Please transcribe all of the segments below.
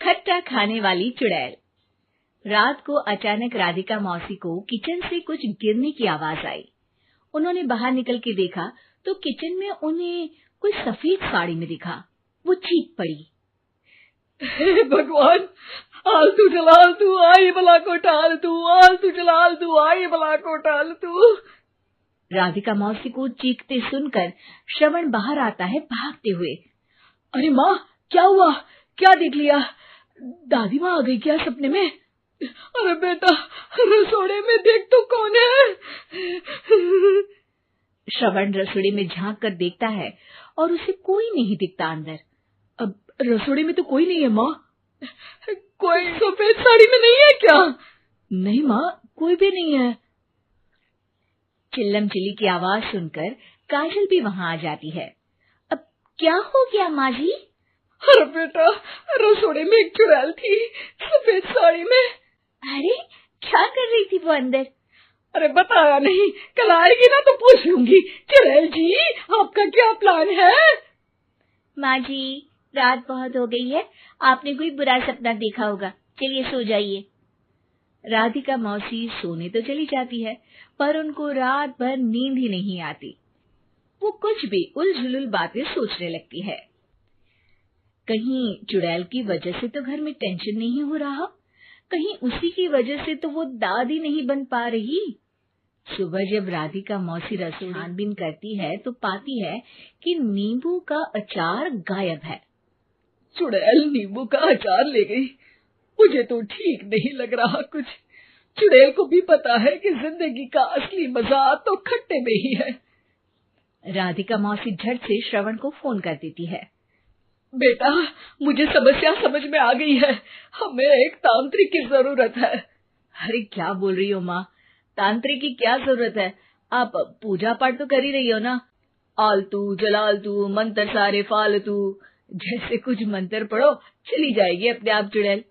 खट्टा खाने वाली चुड़ैल। रात को अचानक राधिका मौसी को किचन से कुछ गिरने की आवाज आई। उन्होंने बाहर निकल के देखा तो किचन में उन्हें कोई सफेद साड़ी में दिखा। वो चीख पड़ी, हे भगवान, आलतू जलाल तू आई भला को टाल तू, आलतू जलाल तू आई भला को टाल तू। राधिका मौसी को चीखते सुनकर श्रवण बाहर आता है भागते हुए। अरे माँ, क्या हुआ? क्या देख लिया? दादी माँ आ गई क्या सपने में? अरे बेटा, रसोड़े में देख तो कौन है? श्रवण रसोड़े में झांक कर देखता है और उसे कोई नहीं दिखता अंदर। अब रसोड़े में तो कोई नहीं है माँ। कोई सफेद साड़ी में नहीं है क्या? नहीं माँ, कोई भी नहीं है। चिल्लम चिल्ली की आवाज सुनकर काजल भी वहां आ जाती है। अब क्या हो गया माँ जी? अरे बेटा, रसोड़े में एक चुड़ैल थी सफेद साड़ी में। अरे क्या कर रही थी वो अंदर? अरे बताया नहीं, कल आएगी ना तो पूछ लूंगी। चुड़ैल जी, आपका क्या प्लान है? माँ जी, रात बहुत हो गई है, आपने कोई बुरा सपना देखा होगा, चलिए सो जाइए। राधिका मौसी सोने तो चली जाती है, पर उनको रात भर नींद ही नहीं आती। वो कुछ भी उलझुल बातें सोचने लगती है। कहीं चुड़ैल की वजह से तो घर में टेंशन नहीं हो रहा, कहीं उसी की वजह से तो वो दादी नहीं बन पा रही। सुबह जब राधिका मौसी रसोई छानबीन करती है तो पाती है कि नींबू का अचार गायब है। चुड़ैल नींबू का अचार ले गई, मुझे तो ठीक नहीं लग रहा कुछ। चुड़ैल को भी पता है कि जिंदगी का असली मजा तो खट्टे में ही है। राधिका मौसी झट से श्रवण को फोन कर देती है। बेटा, मुझे समस्या समझ में आ गई है, हमें एक तांत्रिक की जरूरत है। अरे क्या बोल रही हो माँ, तांत्रिक की क्या जरूरत है? आप पूजा पाठ तो कर ही रही हो ना। आलतू जलालतू मंत्र सारे फालतू जैसे कुछ मंत्र पढ़ो, चली जाएगी अपने आप चुड़ैल।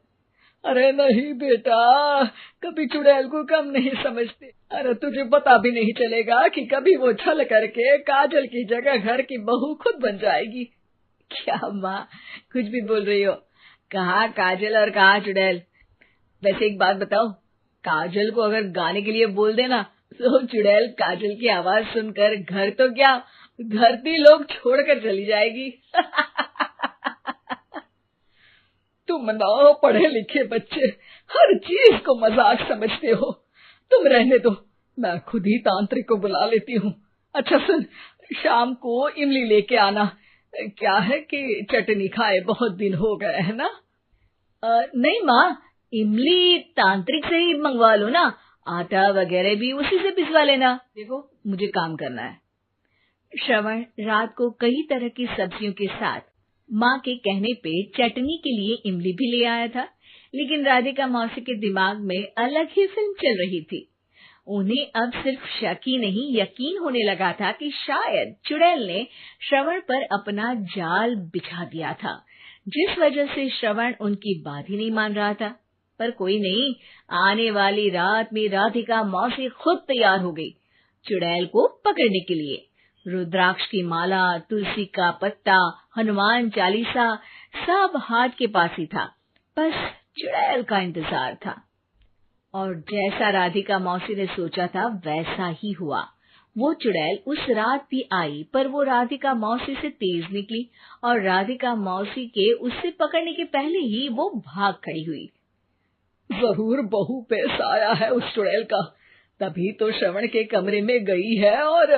अरे नहीं बेटा, कभी चुड़ैल को कम नहीं समझते। अरे तुझे पता भी नहीं चलेगा कि कभी वो छल करके काजल की जगह घर की बहू खुद बन जाएगी। क्या माँ, कुछ भी बोल रही हो? कहाँ काजल और कहाँ चुड़ैल? वैसे एक बात बताओ, काजल को अगर गाने के लिए बोल देना तो चुड़ैल काजल की आवाज सुनकर घर तो क्या धरती लोग छोड़कर चली जाएगी। तुम ना पढ़े लिखे बच्चे हर चीज को मजाक समझते हो। तुम रहने दो, मैं खुद ही तांत्रिक को बुला लेती हूँ। अच्छा सुन, शाम को इमली लेके आना। क्या है कि चटनी खाए बहुत दिन हो गए है ना? नहीं माँ, इमली तांत्रिक से ही मंगवा लो ना, आटा वगैरह भी उसी से पिसवा लेना। देखो मुझे काम करना है। श्रवण रात को कई तरह की सब्जियों के साथ माँ के कहने पे चटनी के लिए इमली भी ले आया था, लेकिन राधिका मौसी के दिमाग में अलग ही फिल्म चल रही थी। उन्हें अब सिर्फ शक ही नहीं यकीन होने लगा था कि शायद चुड़ैल ने श्रवण पर अपना जाल बिछा दिया था, जिस वजह से श्रवण उनकी बात ही नहीं मान रहा था। पर कोई नहीं, आने वाली रात में राधिका मौसी खुद तैयार हो गई चुड़ैल को पकड़ने के लिए। रुद्राक्ष की माला, तुलसी का पत्ता, हनुमान चालीसा सब हाथ के पास ही था, बस चुड़ैल का इंतजार था। और जैसा राधिका मौसी ने सोचा था वैसा ही हुआ। वो चुड़ैल उस रात भी आई, पर वो राधिका मौसी से तेज निकली और राधिका मौसी के उससे पकड़ने के पहले ही वो भाग खड़ी हुई। जरूर बहू पे साया है उस चुड़ैल का, तभी तो श्रवण के कमरे में गई है। और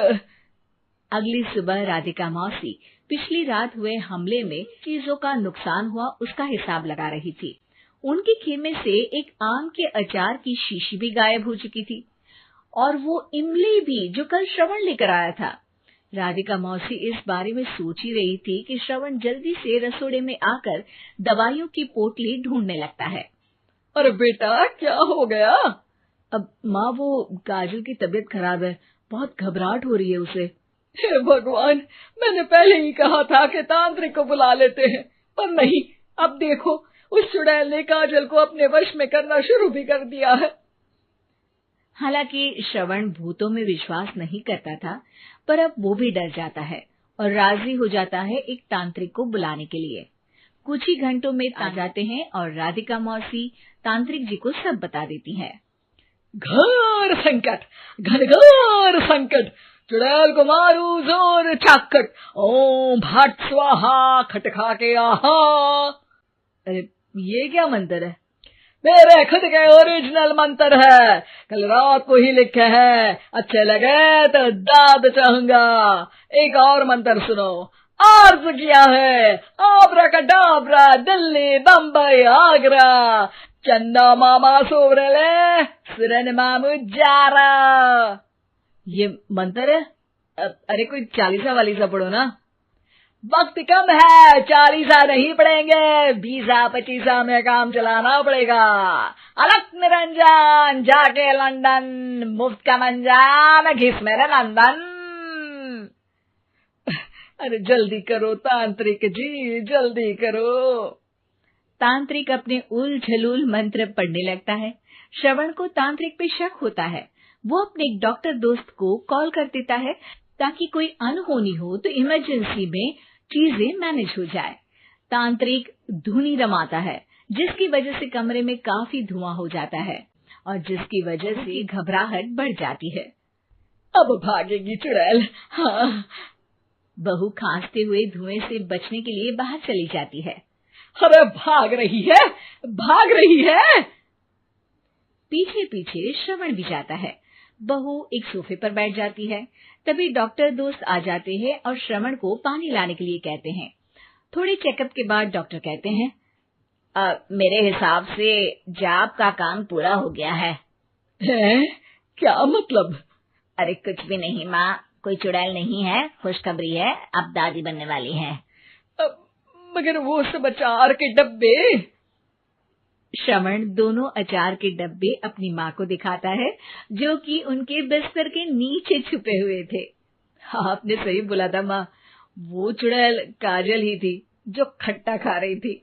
अगली सुबह राधिका मौसी पिछली रात हुए हमले में चीजों का नुकसान हुआ उसका हिसाब लगा रही थी। उनके खेमे से एक आम के अचार की शीशी भी गायब हो चुकी थी और वो इमली भी जो कल श्रवण लेकर आया था। राधिका मौसी इस बारे में सोच ही रही थी कि श्रवण जल्दी से रसोड़े में आकर दवाइयों की पोटली ढूंढने लगता है। अरे बेटा, क्या हो गया? अब माँ, वो काजल की तबीयत खराब है, बहुत घबराहट हो रही है उसे। हे भगवान, मैंने पहले ही कहा था कि तांत्रिक को बुला लेते हैं, पर नहीं। अब देखो, उस चुड़ैल ने काजल को अपने वश में करना शुरू भी कर दिया है। हालांकि श्रवण भूतों में विश्वास नहीं करता था, पर अब वो भी डर जाता है और राजी हो जाता है एक तांत्रिक को बुलाने के लिए। कुछ ही घंटों में आ जाते हैं और राधिका मौसी तांत्रिक जी को सब बता देती हैं। घोर संकट, घनघोर संकट, चुड़ैल को मारू जोर चाकट, ओम भट स्वाहा खटखा के आहा। अरे ये क्या मंत्र है? मेरे खुद के ओरिजिनल मंत्र है, कल रात को ही लिखे हैं, अच्छे लगे तो दाद चाहूंगा। एक और मंत्र सुनो। अर्ज किया है आब्राकडाब्रा, दिल्ली बम्बई आगरा, चंदा मामा सोवरले सुरन मामू जारा। ये मंत्र है? अरे कोई 40 वालीसा पढ़ो ना। वक्त कम है, 40 नहीं पड़ेंगे, 20-25 में काम चलाना पड़ेगा। अलक निरंजन जाके लंदन, मुफ्त का मंजान घिस मेरे नंदन। अरे जल्दी करो तांत्रिक जी, जल्दी करो। तांत्रिक अपने उल झलूल मंत्र पढ़ने लगता है। श्रवण को तांत्रिक पे शक होता है। वो अपने एक डॉक्टर दोस्त को कॉल कर देता है ताकि कोई अनहोनी हो तो इमरजेंसी में चीजें मैनेज हो जाए। तांत्रिक धुनी रमाता है, जिसकी वजह से कमरे में काफी धुआं हो जाता है और जिसकी वजह से घबराहट बढ़ जाती है। अब भागेगी चुड़ैल। हाँ। बहू खांसते हुए धुएं से बचने के लिए बाहर चली जाती है। अरे भाग रही है, भाग रही है। पीछे पीछे श्रवण भी जाता है। बहू एक सोफे पर बैठ जाती है। तभी डॉक्टर दोस्त आ जाते हैं और श्रवण को पानी लाने के लिए कहते हैं। थोड़े चेकअप के बाद डॉक्टर कहते हैं, मेरे हिसाब से जाप का काम पूरा हो गया है। क्या मतलब? अरे कुछ भी नहीं माँ, कोई चुड़ैल नहीं है, खुशखबरी है, अब दादी बनने वाली है। मगर वो सब अचार के डब्बे। श्रवण दोनों अचार के डब्बे अपनी माँ को दिखाता है, जो कि उनके बिस्तर के नीचे छुपे हुए थे। आपने सही बोला था माँ, वो चुड़ैल काजल ही थी जो खट्टा खा रही थी।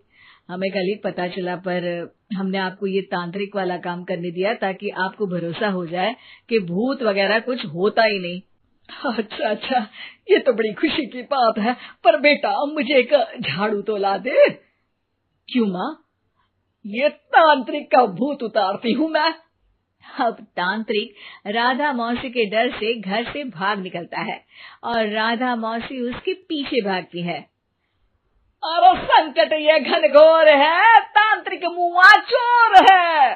हमें कल ही पता चला, पर हमने आपको ये तांत्रिक वाला काम करने दिया ताकि आपको भरोसा हो जाए कि भूत वगैरह कुछ होता ही नहीं। अच्छा अच्छा, ये तो बड़ी खुशी की बात है, पर बेटा मुझे एक झाड़ू तो ला दे। क्यों माँ? ये तांत्रिक का भूत उतारती हूँ मैं। अब तांत्रिक राधा मौसी के डर से घर से भाग निकलता है और राधा मौसी उसके पीछे भागती है। अरे संकट ये घनघोर है, तांत्रिक मुआ चोर है।